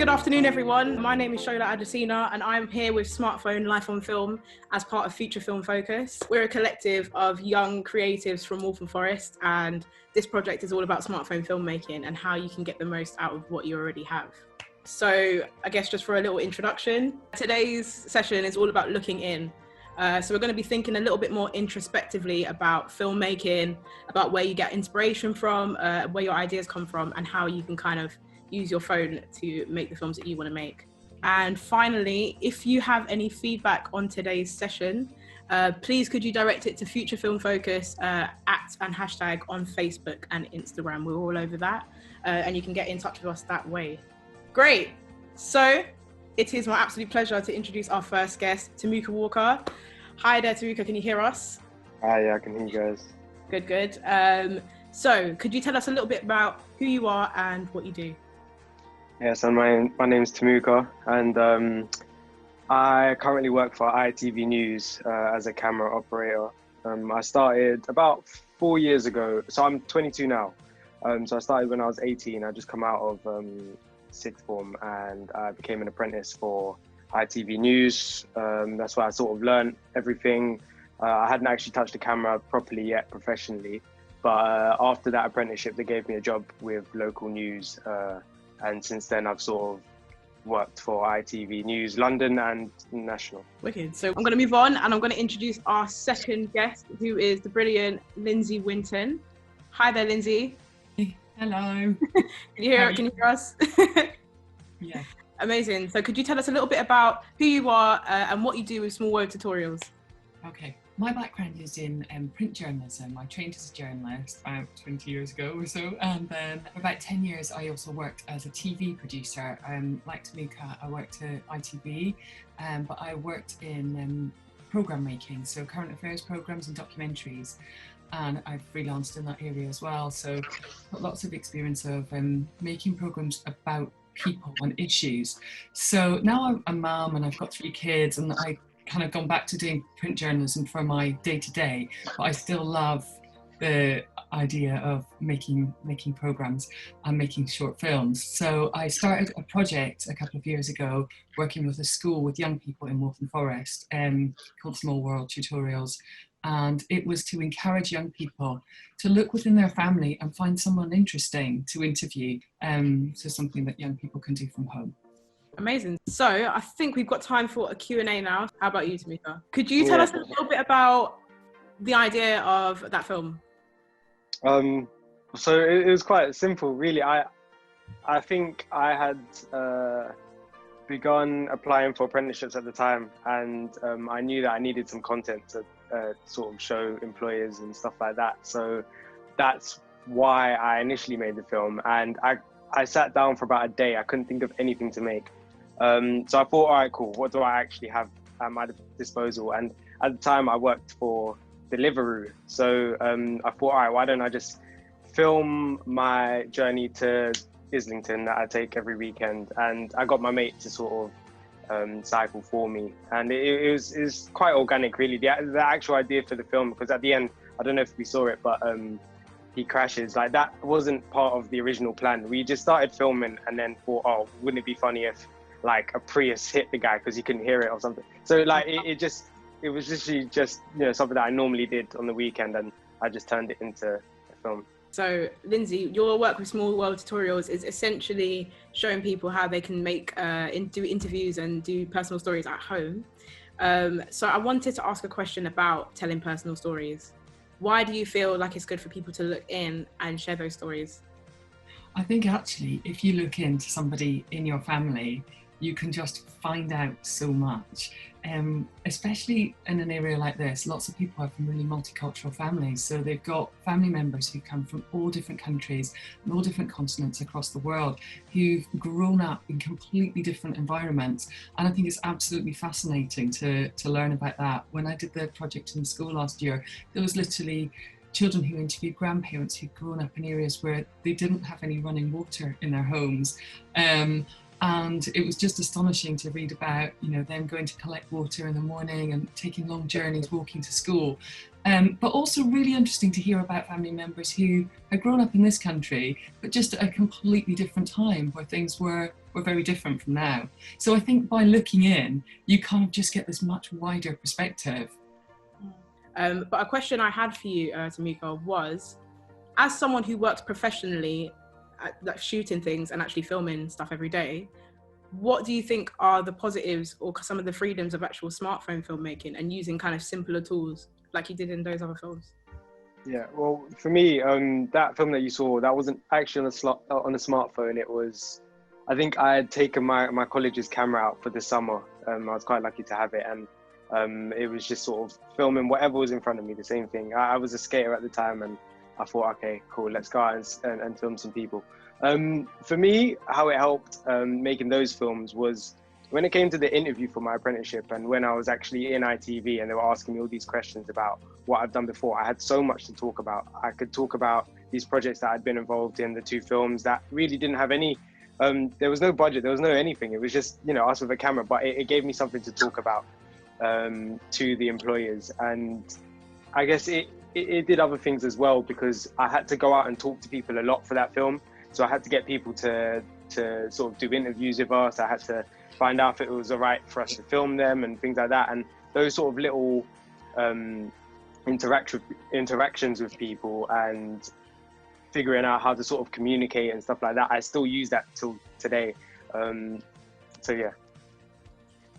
Good afternoon, everyone. My name is Shola and I'm here with Smartphone Life on Film as part of Future Film Focus. We're a collective of young creatives from Waltham Forest, and this project is all about smartphone filmmaking and how you can get the most out of what you already have. So I guess just for a little introduction, today's session is all about looking in. So we're going to be thinking a little bit more introspectively about filmmaking, about where you get inspiration from, where your ideas come from, and how you can kind of use your phone to make the films that you want to make. And finally, if you have any feedback on today's session, please could you direct it to Future Film Focus @ and hashtag on Facebook and Instagram. We're all over that, and you can get in touch with us that way. Great. So it is my absolute pleasure to introduce our first guest, Tamuka Walker. Hi there, Tamuka. Can you hear us? Hi, yeah, I can hear you guys. Good. So could you tell us a little bit about who you are and what you do? Yeah, so my name's Tamuka, and I currently work for ITV News as a camera operator. I started about 4 years ago, so I'm 22 now. So I started when I was 18. I just come out of sixth form, and I became an apprentice for ITV News. That's where I sort of learned everything. I hadn't actually touched a camera properly yet professionally, but after that apprenticeship, they gave me a job with local news. And since then, I've sort of worked for ITV News London and National. Wicked. So I'm going to move on, and I'm going to introduce our second guest, who is the brilliant Lindsay Winton. Hi there, Lindsay. Hello. Can you hear us? Yeah. Amazing. So could you tell us a little bit about who you are and what you do with Small World Tutorials? Okay. My background is in print journalism. I trained as a journalist about 20 years ago or so, and then for about 10 years I also worked as a TV producer. Like Tamika, I worked at ITV, but I worked in programme making, so current affairs programmes and documentaries, and I've freelanced in that area as well, so got lots of experience of making programmes about people and issues. So now I'm a mum and I've got 3 kids, and I kind of gone back to doing print journalism for my day-to-day, but I still love the idea of making programs and making short films. So I started a project a couple of years ago working with a school with young people in Waltham Forest called Small World Tutorials, and it was to encourage young people to look within their family and find someone interesting to interview, so something that young people can do from home. Amazing. So I think we've got time for a Q&A now. How about you, Tamika? Could you tell us a little bit about the idea of that film? So it was quite simple, really. I think I had begun applying for apprenticeships at the time, and I knew that I needed some content to sort of show employers and stuff like that. So that's why I initially made the film, and I sat down for about a day. I couldn't think of anything to make. So I thought, all right, cool. What do I actually have at my disposal? And at the time I worked for Deliveroo. So I thought, all right, why don't I just film my journey to Islington that I take every weekend? And I got my mate to sort of cycle for me. And it was quite organic, really. The actual idea for the film, because at the end, I don't know if we saw it, but he crashes. Like, that wasn't part of the original plan. We just started filming and then thought, oh, wouldn't it be funny if like a Prius hit the guy because he couldn't hear it or something? So like it was literally just, you know, something that I normally did on the weekend, and I just turned it into a film. So Lindsay, your work with Small World Tutorials is essentially showing people how they can make do interviews and do personal stories at home. So I wanted to ask a question about telling personal stories. Why do you feel like it's good for people to look in and share those stories? I think actually, if you look into somebody in your family, you can just find out so much, especially in an area like this. Lots of people have really multicultural families, so they've got family members who come from all different countries and all different continents across the world, who've grown up in completely different environments, and I think it's absolutely fascinating to learn about that. When I did the project in school last year, there was literally children who interviewed grandparents who'd grown up in areas where they didn't have any running water in their homes. And it was just astonishing to read about, you know, them going to collect water in the morning and taking long journeys, walking to school. But also really interesting to hear about family members who had grown up in this country, but just at a completely different time where things were very different from now. So I think by looking in, you kind of just get this much wider perspective. But a question I had for you, Tamuka, was, as someone who works professionally at like, shooting things and actually filming stuff every day, what do you think are the positives or some of the freedoms of actual smartphone filmmaking and using kind of simpler tools like you did in those other films? Yeah, well, for me, that film that you saw, that wasn't actually on a smartphone. It was, I think I had taken my college's camera out for the summer. I was quite lucky to have it, and it was just sort of filming whatever was in front of me, the same thing. I was a skater at the time, and I thought, okay, cool, let's go out and film some people. For me, how it helped making those films was when it came to the interview for my apprenticeship, and when I was actually in ITV and they were asking me all these questions about what I've done before, I had so much to talk about. I could talk about these projects that I'd been involved in, the 2 films that really didn't have any, there was no budget, there was no anything. It was just, you know, us with a camera, but it gave me something to talk about to the employers. And I guess it did other things as well, because I had to go out and talk to people a lot for that film. So I had to get people to sort of do interviews with us. I had to find out if it was all right for us to film them and things like that. And those sort of little interactions with people and figuring out how to sort of communicate and stuff like that, I still use that till today. So yeah.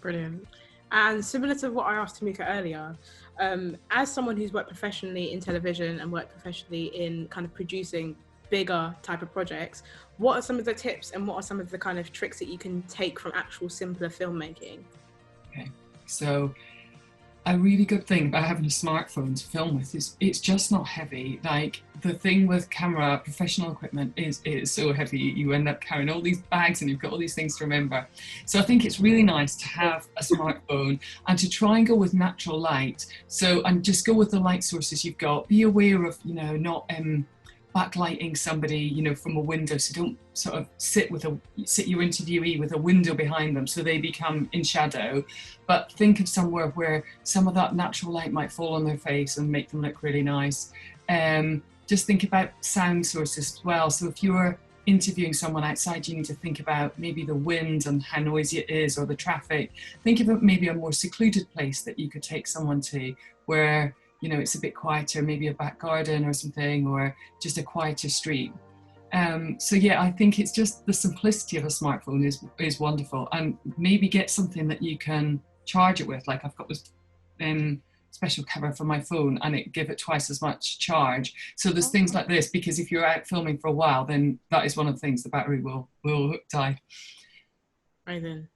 Brilliant. And similar to what I asked Tamuka earlier, as someone who's worked professionally in television and worked professionally in kind of producing bigger type of projects, what are some of the tips and what are some of the kind of tricks that you can take from actual simpler filmmaking? Okay, so a really good thing about having a smartphone to film with is it's just not heavy. Like, the thing with camera, professional equipment is so heavy. You end up carrying all these bags and you've got all these things to remember. So I think it's really nice to have a smartphone and to try and go with natural light. So, and just go with the light sources you've got. Be aware of, you know, not backlighting somebody, you know, from a window. So don't sort of sit your interviewee with a window behind them so they become in shadow, but think of somewhere where some of that natural light might fall on their face and make them look really nice. Just think about sound sources as well. So if you're interviewing someone outside, you need to think about maybe the wind and how noisy it is, or the traffic. Think about maybe a more secluded place that you could take someone to, where, you know, it's a bit quieter, maybe a back garden or something, or just a quieter street. So yeah, I think it's just the simplicity of a smartphone is wonderful, and maybe get something that you can charge it with. Like, I've got this special cover for my phone and it give it twice as much charge. So there's things like this, because if you're out filming for a while, then that is one of the things, the battery will die. Right then.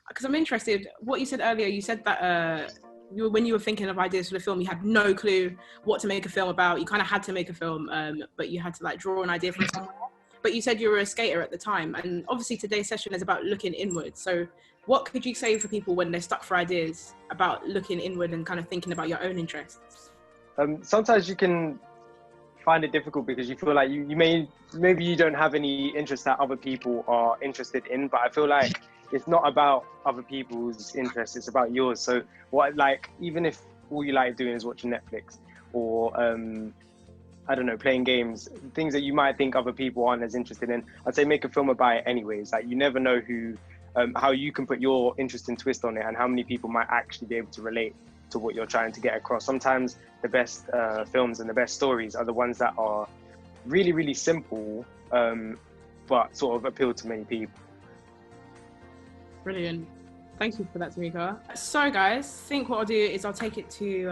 Because I'm interested, what you said earlier, you said that when you were thinking of ideas for the film, you had no clue what to make a film about. You kind of had to make a film, but you had to like draw an idea from somewhere. But you said you were a skater at the time, and obviously today's session is about looking inward. So what could you say for people when they're stuck for ideas about looking inward and kind of thinking about your own interests? Sometimes you can find it difficult because you feel like maybe you don't have any interest that other people are interested in, but I feel like it's not about other people's interests, it's about yours. So what, like, even if all you like doing is watching Netflix or I don't know, playing games, things that you might think other people aren't as interested in, I'd say make a film about it anyways. Like, you never know how you can put your interesting twist on it and how many people might actually be able to relate to what you're trying to get across. Sometimes the best films and the best stories are the ones that are really, really simple, but sort of appeal to many people. Brilliant. Thank you for that, Tamika. So guys, I think what I'll do is I'll take it to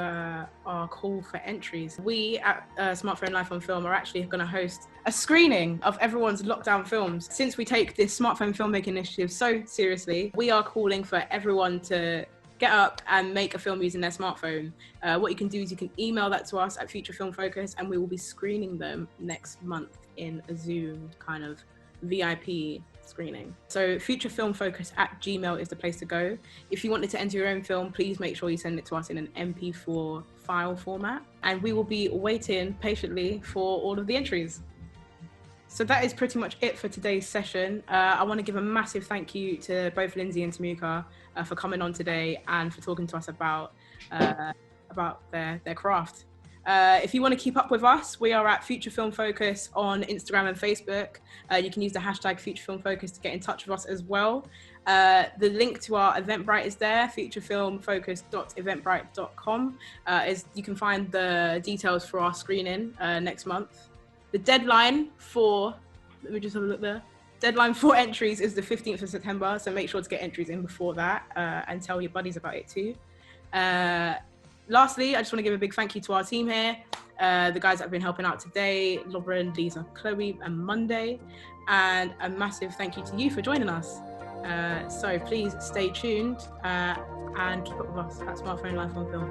our call for entries. We at Smartphone Life on Film are actually going to host a screening of everyone's lockdown films. Since we take this smartphone filmmaking initiative so seriously, we are calling for everyone to get up and make a film using their smartphone. What you can do is you can email that to us at Future Film Focus, and we will be screening them next month in a Zoom kind of VIP screening. So futurefilmfocus@gmail.com is the place to go. If you wanted to enter your own film, please make sure you send it to us in an MP4 file format, and we will be waiting patiently for all of the entries. So that is pretty much it for today's session. I want to give a massive thank you to both Lindsay and Tamuka for coming on today and for talking to us about their craft. If you want to keep up with us, we are at Future Film Focus on Instagram and Facebook. You can use the hashtag Future Film Focus to get in touch with us as well. The link to our Eventbrite is there, futurefilmfocus.eventbrite.com. You can find the details for our screening next month. The deadline for, let me just have a look there. Deadline for entries is the 15th of September, so make sure to get entries in before that and tell your buddies about it too. Lastly, I just want to give a big thank you to our team here, the guys that have been helping out today, Lauren, Lisa, Chloe, and Monday, and a massive thank you to you for joining us. So please stay tuned and keep up with us at Smartphone Life on Film.